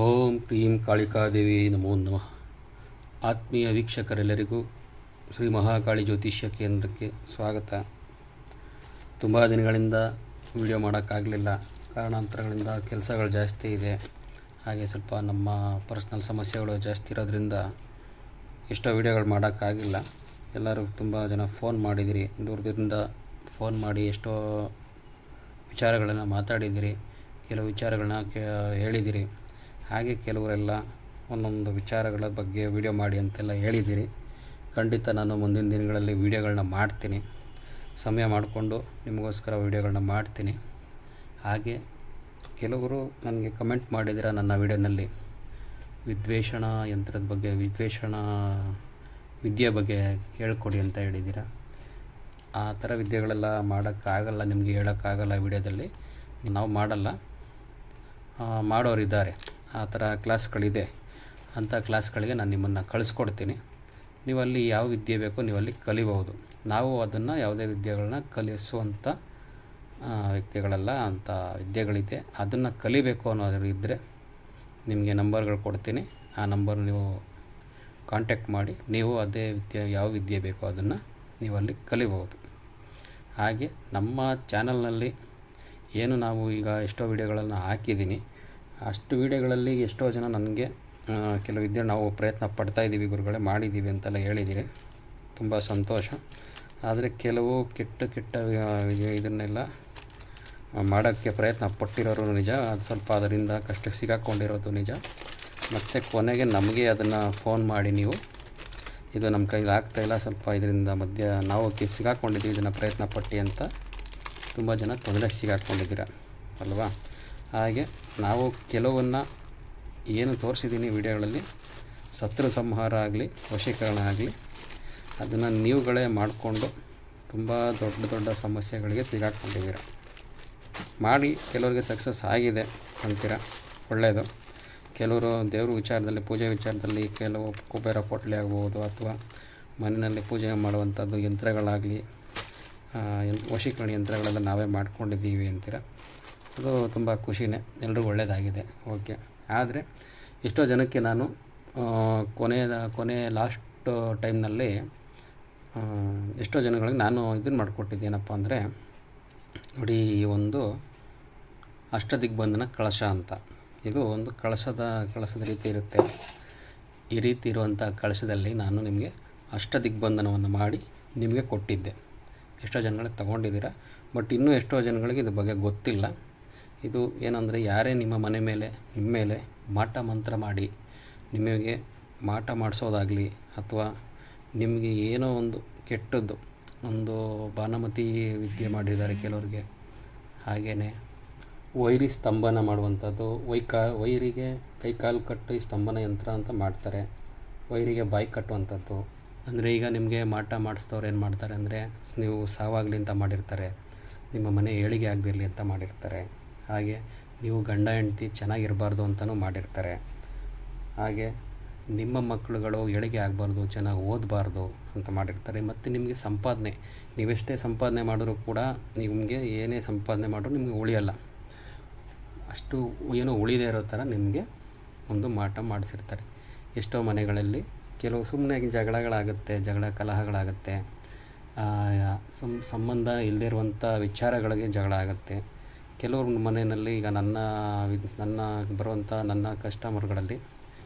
ಓಂ cream Kalikadevi ನಮೋ ನಮಃ. ಆತ್ಮೀಯ ವೀಕ್ಷಕರೆಲ್ಲರಿಗೂ ಶ್ರೀ ಮಹಾಕಾಳಿ ಜ್ಯೋತಿಷ್ಯ ಕೇಂದ್ರಕ್ಕೆ ಸ್ವಾಗತ. ತುಂಬ ದಿನಗಳಿಂದ ವಿಡಿಯೋ ಮಾಡೋಕ್ಕಾಗಲಿಲ್ಲ, ಕಾರಣಾಂತರಗಳಿಂದ ಕೆಲಸಗಳು ಜಾಸ್ತಿ ಇದೆ. ಹಾಗೆ ಸ್ವಲ್ಪ ನಮ್ಮ ಪರ್ಸ್ನಲ್ ಸಮಸ್ಯೆಗಳು ಜಾಸ್ತಿ ಇರೋದ್ರಿಂದ ಎಷ್ಟೋ ವಿಡಿಯೋಗಳು ಮಾಡೋಕ್ಕಾಗಿಲ್ಲ. ಎಲ್ಲರೂ ತುಂಬ ಜನ ಫೋನ್ ಮಾಡಿದಿರಿ, ದೂರದಿಂದ ಫೋನ್ ಮಾಡಿ ಎಷ್ಟೋ ವಿಚಾರಗಳನ್ನು ಮಾತಾಡಿದಿರಿ, ಕೆಲವು ವಿಚಾರಗಳನ್ನ ಹೇಳಿದಿರಿ. ಹಾಗೆ ಕೆಲವರೆಲ್ಲ ಒಂದೊಂದು ವಿಚಾರಗಳ ಬಗ್ಗೆ ವಿಡಿಯೋ ಮಾಡಿ ಅಂತೆಲ್ಲ ಹೇಳಿದ್ದೀರಿ. ಖಂಡಿತ ನಾನು ಮುಂದಿನ ದಿನಗಳಲ್ಲಿ ವಿಡಿಯೋಗಳನ್ನ ಮಾಡ್ತೀನಿ, ಸಮಯ ಮಾಡಿಕೊಂಡು ನಿಮಗೋಸ್ಕರ ವಿಡಿಯೋಗಳನ್ನ ಮಾಡ್ತೀನಿ. ಹಾಗೆ ಕೆಲವರು ನನಗೆ ಕಮೆಂಟ್ ಮಾಡಿದ್ದೀರ ನನ್ನ ವಿಡಿಯೋನಲ್ಲಿ ವಿದ್ವೇಷಣ ಯಂತ್ರದ ಬಗ್ಗೆ, ವಿದ್ವೇಷಣ ವಿದ್ಯೆ ಬಗ್ಗೆ ಹೇಳ್ಕೊಡಿ ಅಂತ ಹೇಳಿದ್ದೀರ. ಆ ಥರ ವಿದ್ಯೆಗಳೆಲ್ಲ ಮಾಡೋಕ್ಕಾಗಲ್ಲ, ನಿಮಗೆ ಹೇಳೋಕ್ಕಾಗಲ್ಲ. ವಿಡಿಯೋದಲ್ಲಿ ನಾವು ಮಾಡಲ್ಲ, ಮಾಡೋರಿದ್ದಾರೆ. ಆ ಥರ ಕ್ಲಾಸ್ಗಳಿದೆ. ಅಂಥ ಕ್ಲಾಸ್ಗಳಿಗೆ ನಾನು ನಿಮ್ಮನ್ನು ಕಳಿಸ್ಕೊಡ್ತೀನಿ. ನೀವಲ್ಲಿ ಯಾವ ವಿದ್ಯೆ ಬೇಕೋ ನೀವಲ್ಲಿ ಕಲಿಬಹುದು. ನಾವು ಅದನ್ನು ಯಾವುದೇ ವಿದ್ಯೆಗಳನ್ನ ಕಲಿಸುವಂಥ ವ್ಯಕ್ತಿಗಳಲ್ಲ. ಅಂಥ ವಿದ್ಯೆಗಳಿದೆ, ಅದನ್ನು ಕಲಿಬೇಕು ಅನ್ನೋದು ಇದ್ದರೆ ನಿಮಗೆ ನಂಬರ್ಗಳು ಕೊಡ್ತೀನಿ. ಆ ನಂಬರ್ ನೀವು ಕಾಂಟ್ಯಾಕ್ಟ್ ಮಾಡಿ ನೀವು ಅದೇ ಯಾವ ವಿದ್ಯೆ ಬೇಕೋ ಅದನ್ನು ನೀವಲ್ಲಿ ಕಲಿಬಹುದು. ಹಾಗೆ ನಮ್ಮ ಚಾನಲ್ನಲ್ಲಿ ಏನು ನಾವು ಈಗ ಎಷ್ಟೋ ವಿಡಿಯೋಗಳನ್ನು ಹಾಕಿದ್ದೀನಿ, ಅಷ್ಟು ವಿಡಿಯೋಗಳಲ್ಲಿ ಎಷ್ಟೋ ಜನ ನನಗೆ ಕೆಲವು ವಿದ್ಯೆ ನಾವು ಪ್ರಯತ್ನ ಪಡ್ತಾಯಿದ್ದೀವಿ ಗುರುಗಳೇ, ಮಾಡಿದ್ದೀವಿ ಅಂತೆಲ್ಲ ಹೇಳಿದ್ದೀರಿ. ತುಂಬ ಸಂತೋಷ. ಆದರೆ ಕೆಲವು ಕೆಟ್ಟ ಇದನ್ನೆಲ್ಲ ಮಾಡೋಕ್ಕೆ ಪ್ರಯತ್ನ ಪಟ್ಟಿರೋರು ನಿಜ. ಅದು ಸ್ವಲ್ಪ ಅದರಿಂದ ಕಷ್ಟಕ್ಕೆ ಸಿಗಾಕೊಂಡಿರೋದು ನಿಜ. ಮತ್ತು ಕೊನೆಗೆ ನಮಗೆ ಅದನ್ನು ಫೋನ್ ಮಾಡಿ ನೀವು ಇದು ನಮ್ಮ ಕೈಲಿ ಆಗ್ತಾಯಿಲ್ಲ, ಸ್ವಲ್ಪ ಇದರಿಂದ ಮಧ್ಯ ನಾವು ಸಿಗಾಕೊಂಡಿದ್ದೀವಿ, ಇದನ್ನು ಪ್ರಯತ್ನ ಪಟ್ಟು ಅಂತ ತುಂಬ ಜನ ತೊಂದರೆಗೆ ಸಿಗಾಕೊಂಡಿದ್ದೀರ ಅಲ್ವಾ. ಹಾಗೆ ನಾವು ಕೆಲವನ್ನು ಏನು ತೋರಿಸಿದ್ದೀನಿ ವಿಡಿಯೋಗಳಲ್ಲಿ, ಶತ್ರು ಸಂಹಾರ ಆಗಲಿ ವಶೀಕರಣ ಆಗಲಿ, ಅದನ್ನು ನೀವುಗಳೇ ಮಾಡಿಕೊಂಡು ತುಂಬ ದೊಡ್ಡ ಸಮಸ್ಯೆಗಳಿಗೆ ಸಿಗಾಕೊಂಡಿದ್ದೀರ. ಮಾಡಿ ಕೆಲವರಿಗೆ ಸಕ್ಸಸ್ ಆಗಿದೆ ಅಂತೀರ, ಒಳ್ಳೆಯದು. ಕೆಲವರು ದೇವ್ರ ವಿಚಾರದಲ್ಲಿ, ಪೂಜೆ ವಿಚಾರದಲ್ಲಿ, ಕೆಲವು ಕುಬೇರ ಪೊಟ್ಲೆ ಆಗ್ಬೋದು ಅಥವಾ ಮನೆಯಲ್ಲಿ ಪೂಜೆ ಮಾಡುವಂಥದ್ದು ಯಂತ್ರಗಳಾಗಲಿ, ವಶೀಕರಣ ಯಂತ್ರಗಳೆಲ್ಲ ನಾವೇ ಮಾಡ್ಕೊಂಡಿದ್ದೀವಿ ಅಂತೀರ. ಅದು ತುಂಬ ಖುಷಿನೇ, ಎಲ್ರಿಗೂ ಒಳ್ಳೆಯದಾಗಿದೆ. ಓಕೆ. ಆದರೆ ಎಷ್ಟೋ ಜನಕ್ಕೆ ನಾನು ಕೊನೆ ಲಾಸ್ಟ್ ಟೈಮ್ನಲ್ಲಿ ಎಷ್ಟೋ ಜನಗಳಿಗೆ ನಾನು ಇದನ್ನು ಮಾಡಿಕೊಟ್ಟಿದ್ದೇನಪ್ಪ ಅಂದರೆ, ನೋಡಿ, ಈ ಒಂದು ಅಷ್ಟದಿಗ್ಬಂಧನ ಕಳಶ ಅಂತ, ಇದು ಒಂದು ಕಳಶದ ರೀತಿ ಇರುತ್ತೆ. ಈ ರೀತಿ ಇರುವಂಥ ಕಳಶದಲ್ಲಿ ನಾನು ನಿಮಗೆ ಅಷ್ಟದಿಗ್ಬಂಧನವನ್ನು ಮಾಡಿ ನಿಮಗೆ ಕೊಟ್ಟಿದ್ದೆ. ಎಷ್ಟೋ ಜನಗಳಿಗೆ ತಗೊಂಡಿದ್ದೀರ. ಬಟ್ ಇನ್ನೂ ಎಷ್ಟೋ ಜನಗಳಿಗೆ ಇದ್ರ ಬಗ್ಗೆ ಗೊತ್ತಿಲ್ಲ. ಇದು ಏನಂದರೆ, ಯಾರೇ ನಿಮ್ಮ ನಿಮ್ಮ ಮೇಲೆ ಮಾಟ ಮಂತ್ರ ಮಾಡಿ ನಿಮಗೆ ಮಾಟ ಮಾಡಿಸೋದಾಗಲಿ ಅಥವಾ ನಿಮಗೆ ಏನೋ ಒಂದು ಕೆಟ್ಟದ್ದು, ಒಂದು ಬಾನಮತಿ ವಿದ್ಯೆ ಮಾಡಿದ್ದಾರೆ ಕೆಲವ್ರಿಗೆ. ಹಾಗೆಯೇ ವೈರಿ ಸ್ತಂಭನ ಮಾಡುವಂಥದ್ದು, ವೈರಿಗೆ ಕೈಕಾಲು ಕಟ್ಟಿ ಸ್ತಂಭನ ಯಂತ್ರ ಅಂತ ಮಾಡ್ತಾರೆ. ವೈರಿಗೆ ಬಾಯಿ ಕಟ್ಟುವಂಥದ್ದು ಅಂದರೆ, ಈಗ ನಿಮಗೆ ಮಾಟ ಮಾಡಿಸಿದವ್ರು ಏನು ಮಾಡ್ತಾರೆ ಅಂದರೆ, ನೀವು ಸಾವಾಗಲಿ ಅಂತ ಮಾಡಿರ್ತಾರೆ, ನಿಮ್ಮ ಮನೆ ಏಳಿಗೆ ಆಗದಿರಲಿ ಅಂತ ಮಾಡಿರ್ತಾರೆ. ಹಾಗೆ ನೀವು ಗಂಡ ಹೆಂಡತಿ ಚೆನ್ನಾಗಿರಬಾರ್ದು ಅಂತಲೂ ಮಾಡಿರ್ತಾರೆ. ಹಾಗೆ ನಿಮ್ಮ ಮಕ್ಕಳುಗಳು ಏಳಿಗೆ ಆಗಬಾರ್ದು, ಚೆನ್ನಾಗಿ ಓದಬಾರ್ದು ಅಂತ ಮಾಡಿರ್ತಾರೆ. ಮತ್ತು ನಿಮಗೆ ಸಂಪಾದನೆ, ನೀವೆಷ್ಟೇ ಸಂಪಾದನೆ ಮಾಡಿದ್ರೂ ಕೂಡ ನಿಮಗೆ ಏನೇ ಸಂಪಾದನೆ ಮಾಡಿದ್ರು ನಿಮಗೆ ಉಳಿಯಲ್ಲ. ಅಷ್ಟು ಏನೋ ಉಳಿದೇ ಇರೋ ಥರ ನಿಮಗೆ ಒಂದು ಮಾಟ ಮಾಡಿಸಿರ್ತಾರೆ. ಎಷ್ಟೋ ಮನೆಗಳಲ್ಲಿ ಕೆಲವು ಸುಮ್ಮನೆ ಜಗಳಗಳಾಗುತ್ತೆ, ಕಲಹಗಳಾಗುತ್ತೆ, ಸಂಬಂಧ ಇಲ್ಲದೇ ಇರುವಂಥ ವಿಚಾರಗಳಿಗೆ ಜಗಳ ಆಗುತ್ತೆ. ಕೆಲವ್ರ ಮನೆಯಲ್ಲಿ ಈಗ ನನ್ನ ಬರುವಂಥ ನನ್ನ ಕಸ್ಟಮರ್ಗಳಲ್ಲಿ,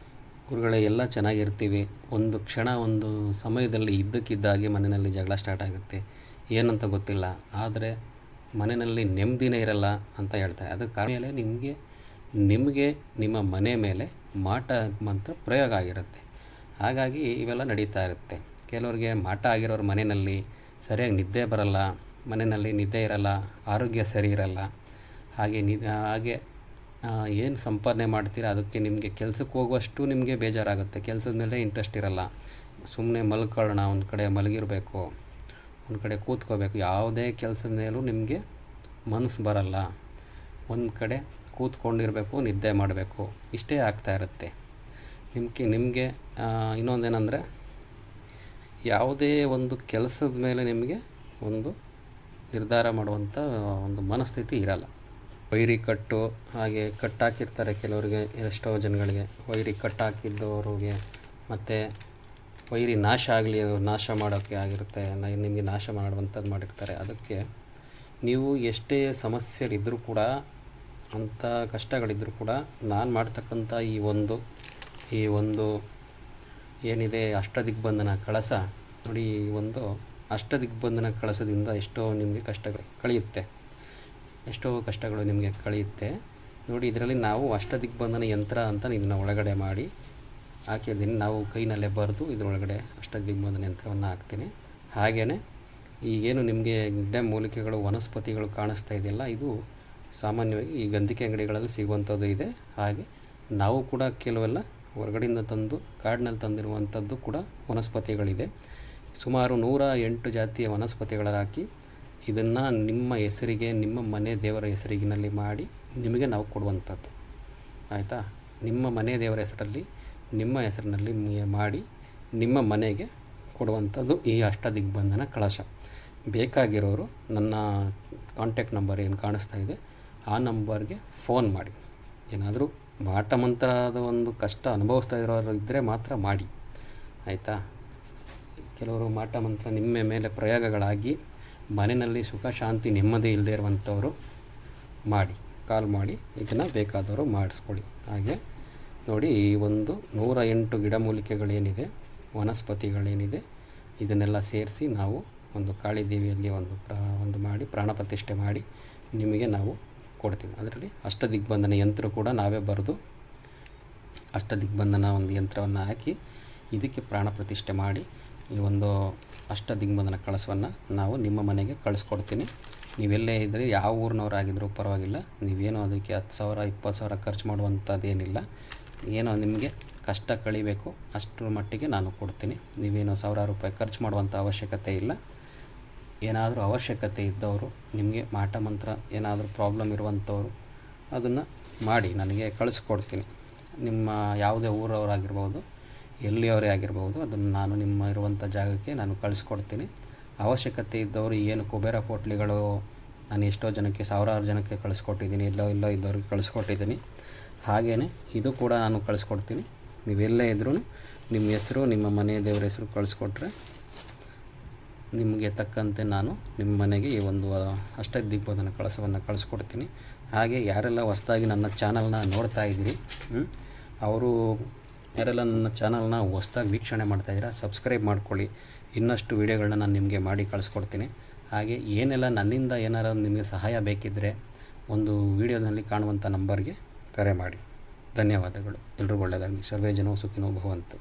ಗುರುಗಳೇ ಎಲ್ಲ ಚೆನ್ನಾಗಿರ್ತೀವಿ, ಒಂದು ಕ್ಷಣ ಒಂದು ಸಮಯದಲ್ಲಿ ಇದ್ದಕ್ಕಿದ್ದಾಗೆ ಮನೆಯಲ್ಲಿ ಜಗಳ ಸ್ಟಾರ್ಟ್ ಆಗುತ್ತೆ, ಏನಂತ ಗೊತ್ತಿಲ್ಲ, ಆದರೆ ಮನೆಯಲ್ಲಿ ನೆಮ್ಮದಿನೇ ಇರಲ್ಲ ಅಂತ ಹೇಳ್ತಾರೆ. ಅದಕ್ಕೆ ಕಾರಣ ನಿಮಗೆ ನಿಮ್ಮ ಮನೆ ಮೇಲೆ ಮಾಟ ಮಂತ್ರ ಪ್ರಯೋಗ ಆಗಿರುತ್ತೆ. ಹಾಗಾಗಿ ಇವೆಲ್ಲ ನಡೀತಾ ಇರುತ್ತೆ. ಕೆಲವ್ರಿಗೆ ಮಾಟ ಆಗಿರೋರ ಮನೆಯಲ್ಲಿ ಸರಿಯಾಗಿ ನಿದ್ದೆ ಬರಲ್ಲ, ಮನೆಯಲ್ಲಿ ನಿದ್ದೆ ಇರಲ್ಲ, ಆರೋಗ್ಯ ಸರಿ ಇರಲ್ಲ. ಹಾಗೆ ಏನು ಸಂಪಾದನೆ ಮಾಡ್ತೀರ ಅದಕ್ಕೆ ನಿಮಗೆ ಕೆಲಸಕ್ಕೆ ಹೋಗುವಷ್ಟು ನಿಮಗೆ ಬೇಜಾರಾಗುತ್ತೆ, ಕೆಲಸದ ಮೇಲೆ ಇಂಟ್ರೆಸ್ಟ್ ಇರಲ್ಲ. ಸುಮ್ಮನೆ ಮಲ್ಕೊಳ್ಳೋಣ, ಒಂದು ಕಡೆ ಮಲಗಿರಬೇಕು, ಒಂದು ಕಡೆ ಕೂತ್ಕೋಬೇಕು, ಯಾವುದೇ ಕೆಲಸದ ಮೇಲೂ ನಿಮಗೆ ಮನಸ್ಸು ಬರಲ್ಲ, ಒಂದು ಕಡೆ ಕೂತ್ಕೊಂಡಿರಬೇಕು, ನಿದ್ದೆ ಮಾಡಬೇಕು, ಇಷ್ಟೇ ಆಗ್ತಾ ಇರುತ್ತೆ. ನಿಮಗೆ ಇನ್ನೊಂದೇನೆಂದರೆ, ಯಾವುದೇ ಒಂದು ಕೆಲಸದ ಮೇಲೆ ನಿಮಗೆ ಒಂದು ನಿರ್ಧಾರ ಮಾಡುವಂಥ ಒಂದು ಮನಸ್ಥಿತಿ ಇರಲ್ಲ. ವೈರಿ ಕಟ್ಟು, ಹಾಗೆ ಕಟ್ಟಾಕಿರ್ತಾರೆ ಕೆಲವರಿಗೆ, ಎಷ್ಟೋ ಜನಗಳಿಗೆ ವೈರಿ ಕಟ್ಟಾಕಿದ್ದವ್ರಿಗೆ, ಮತ್ತು ವೈರಿ ನಾಶ ಆಗಲಿ, ಅದು ನಾಶ ಮಾಡೋಕ್ಕೆ ಆಗಿರುತ್ತೆ, ನಿಮಗೆ ನಾಶ ಮಾಡುವಂಥದ್ದು ಮಾಡಿರ್ತಾರೆ. ಅದಕ್ಕೆ ನೀವು ಎಷ್ಟೇ ಸಮಸ್ಯೆಗಳಿದ್ದರೂ ಕೂಡ, ಅಂಥ ಕಷ್ಟಗಳಿದ್ದರೂ ಕೂಡ, ನಾನು ಮಾಡ್ತಕ್ಕಂಥ ಈ ಒಂದು ಏನಿದೆ ಅಷ್ಟದಿಗ್ಬಂಧನ ಕಳಸ ನೋಡಿ, ಈ ಒಂದು ಅಷ್ಟದಿಗ್ಬಂಧನ ಕಳಸದಿಂದ ಎಷ್ಟೋ ನಿಮಗೆ ಕಷ್ಟಗಳು ಕಳೆಯುತ್ತೆ, ಎಷ್ಟೋ ಕಷ್ಟಗಳು ನಿಮಗೆ ಕಳೆಯುತ್ತೆ ನೋಡಿ. ಇದರಲ್ಲಿ ನಾವು ಅಷ್ಟದಿಗ್ಬಂಧನ ಯಂತ್ರ ಅಂತ ಇದನ್ನು ಒಳಗಡೆ ಮಾಡಿ ಹಾಕಿದ್ದೀನಿ, ನಾವು ಕೈನಲ್ಲೇ ಬರೆದು ಇದರೊಳಗಡೆ ಅಷ್ಟದಿಗ್ಬಂಧನ ಯಂತ್ರವನ್ನು ಹಾಕ್ತೀನಿ. ಹಾಗೆಯೇ ಈಗೇನು ನಿಮಗೆ ಗಿಡ ಮೂಲಿಕೆಗಳು, ವನಸ್ಪತಿಗಳು ಕಾಣಿಸ್ತಾ ಇದೆಯಲ್ಲ, ಇದು ಸಾಮಾನ್ಯವಾಗಿ ಈ ಗಂಧಿಕೆ ಅಂಗಡಿಗಳಲ್ಲಿ ಸಿಗುವಂಥದ್ದು ಇದೆ. ಹಾಗೆ ನಾವು ಕೂಡ ಕೆಲವೆಲ್ಲ ಹೊರಗಡೆಯಿಂದ ತಂದು ಕಾಡಿನಲ್ಲಿ ತಂದಿರುವಂಥದ್ದು ಕೂಡ ವನಸ್ಪತಿಗಳಿದೆ. ಸುಮಾರು 108 ಜಾತಿಯ ವನಸ್ಪತಿಗಳ ಹಾಕಿ ಇದನ್ನು ನಿಮ್ಮ ಹೆಸರಿಗೆ, ನಿಮ್ಮ ಮನೆ ದೇವರ ಹೆಸರಿನಲ್ಲಿ ಮಾಡಿ ನಿಮಗೆ ನಾವು ಕೊಡುವಂಥದ್ದು, ಆಯಿತಾ? ನಿಮ್ಮ ಮನೆ ದೇವರ ಹೆಸರಲ್ಲಿ, ನಿಮ್ಮ ಹೆಸರಿನಲ್ಲಿ ಮಾಡಿ ನಿಮ್ಮ ಮನೆಗೆ ಕೊಡುವಂಥದ್ದು ಈ ಅಷ್ಟದಿಗ್ಬಂಧನ ಕಳಶ. ಬೇಕಾಗಿರೋರು ನನ್ನ ಕಾಂಟ್ಯಾಕ್ಟ್ ನಂಬರ್ ಏನು ಕಾಣಿಸ್ತಾ ಇದೆ ಆ ನಂಬರ್ಗೆ ಫೋನ್ ಮಾಡಿ. ಏನಾದರೂ ಮಾಟ ಮಂತ್ರದ ಒಂದು ಕಷ್ಟ ಅನುಭವಿಸ್ತಾ ಇರೋರು ಇದ್ದರೆ ಮಾತ್ರ ಮಾಡಿ, ಆಯಿತಾ? ಕೆಲವರು ಮಾಟ ಮಂತ್ರ ನಿಮ್ಮ ಮೇಲೆ ಪ್ರಯೋಗಗಳಾಗಿ ಮನೆಯಲ್ಲಿ ಸುಖ ಶಾಂತಿ ನೆಮ್ಮದಿ ಇಲ್ಲದೆ ಇರುವಂಥವರು ಕಾಲ್ ಮಾಡಿ ಇದನ್ನು ಬೇಕಾದವರು ಮಾಡಿಸ್ಕೊಳ್ಳಿ. ಹಾಗೆ ನೋಡಿ, ಈ ಒಂದು 108 ಗಿಡಮೂಲಿಕೆಗಳೇನಿದೆ, ವನಸ್ಪತಿಗಳೇನಿದೆ, ಇದನ್ನೆಲ್ಲ ಸೇರಿಸಿ ನಾವು ಒಂದು ಕಾಳಿದೇವಿಯಲ್ಲಿ ಒಂದು ಮಾಡಿ ಪ್ರಾಣ ಪ್ರತಿಷ್ಠೆ ಮಾಡಿ ನಿಮಗೆ ನಾವು ಕೊಡ್ತೀವಿ. ಅದರಲ್ಲಿ ಅಷ್ಟದಿಗ್ಬಂಧನ ಯಂತ್ರ ಕೂಡ ನಾವೇ ಬರೆದು ಅಷ್ಟದಿಗ್ಬಂಧನ ಒಂದು ಯಂತ್ರವನ್ನು ಹಾಕಿ ಇದಕ್ಕೆ ಪ್ರಾಣ ಪ್ರತಿಷ್ಠೆ ಮಾಡಿ ಈ ಒಂದು ಅಷ್ಟದಿಗ್ಬಂಧನ ಕಳಸವನ್ನು ನಾವು ನಿಮ್ಮ ಮನೆಗೆ ಕಳಿಸ್ಕೊಡ್ತೀನಿ. ನೀವೆಲ್ಲೇ ಇದ್ದರೆ, ಯಾವ ಊರಿನವರಾಗಿದ್ದರೂ ಪರವಾಗಿಲ್ಲ, ನೀವೇನೋ ಅದಕ್ಕೆ 10,000 20,000 ಖರ್ಚು ಮಾಡುವಂಥದ್ದೇನಿಲ್ಲ. ಏನೋ ನಿಮಗೆ ಕಷ್ಟ ಕಳಿಬೇಕು ಅಷ್ಟರ ಮಟ್ಟಿಗೆ ನಾನು ಕೊಡ್ತೀನಿ. ನೀವೇನೋ ಸಾವಿರಾರು ರೂಪಾಯಿ ಖರ್ಚು ಮಾಡುವಂಥ ಅವಶ್ಯಕತೆ ಇಲ್ಲ. ಏನಾದರೂ ಅವಶ್ಯಕತೆ ಇದ್ದವರು, ನಿಮಗೆ ಮಾಟ ಮಂತ್ರ ಏನಾದರೂ ಪ್ರಾಬ್ಲಮ್ ಇರುವಂಥವ್ರು ಅದನ್ನು ಮಾಡಿ ನನಗೆ ಕಳಿಸ್ಕೊಡ್ತೀನಿ. ನಿಮ್ಮ ಯಾವುದೇ ಊರವರಾಗಿರ್ಬೋದು, ಎಲ್ಲಿಯವರೇ ಆಗಿರ್ಬೋದು, ಅದನ್ನು ನಾನು ನಿಮ್ಮ ಇರುವಂಥ ಜಾಗಕ್ಕೆ ನಾನು ಕಳಿಸ್ಕೊಡ್ತೀನಿ. ಅವಶ್ಯಕತೆ ಇದ್ದವರು, ಏನು ಕುಬೇರ ಪೋಟ್ಲಿಗಳು ನಾನು ಎಷ್ಟೋ ಜನಕ್ಕೆ, ಸಾವಿರಾರು ಜನಕ್ಕೆ ಕಳಿಸ್ಕೊಟ್ಟಿದ್ದೀನಿ, ಎಲ್ಲೋ ಇದ್ದವ್ರಿಗೆ ಕಳಿಸ್ಕೊಟ್ಟಿದ್ದೀನಿ. ಹಾಗೆಯೇ ಇದು ಕೂಡ ನಾನು ಕಳಿಸ್ಕೊಡ್ತೀನಿ. ನೀವೆಲ್ಲೇ ಇದ್ರೂ ನಿಮ್ಮ ಹೆಸರು, ನಿಮ್ಮ ಮನೆ ದೇವರ ಹೆಸರು ಕಳಿಸ್ಕೊಟ್ರೆ ನಿಮಗೆ ತಕ್ಕಂತೆ ನಾನು ನಿಮ್ಮ ಮನೆಗೆ ಈ ಒಂದು ಅಷ್ಟದಿಗ್ಬಂಧನ ಕಳಸವನ್ನು ಕಳಿಸ್ಕೊಡ್ತೀನಿ. ಹಾಗೆ ಯಾರೆಲ್ಲ ಹೊಸದಾಗಿ ನನ್ನ ಚಾನಲ್ನ ನೋಡ್ತಾ ಇದ್ದೀರಿ, ಅವರು ಯಾರೆಲ್ಲ ನನ್ನ ಚಾನಲ್ನ ಹೊಸದಾಗಿ ವೀಕ್ಷಣೆ ಮಾಡ್ತಾಯಿದ್ದೀರಾ, ಸಬ್ಸ್ಕ್ರೈಬ್ ಮಾಡ್ಕೊಳ್ಳಿ. ಇನ್ನಷ್ಟು ವೀಡಿಯೋಗಳನ್ನ ನಾನು ನಿಮಗೆ ಮಾಡಿ ಕಳಿಸ್ಕೊಡ್ತೀನಿ. ಹಾಗೆ ಏನೆಲ್ಲ ನನ್ನಿಂದ ಏನಾರು ನಿಮಗೆ ಸಹಾಯ ಬೇಕಿದ್ದರೆ ಒಂದು ವೀಡಿಯೋದಲ್ಲಿ ಕಾಣುವಂಥ ನಂಬರ್ಗೆ ಕರೆ ಮಾಡಿ. ಧನ್ಯವಾದಗಳು. ಎಲ್ರಿಗೂ ಒಳ್ಳೆಯದಾಗಲಿ. ಸರ್ವೇ ಜನೋ ಸುಖಿನೋ ಭವಂತು.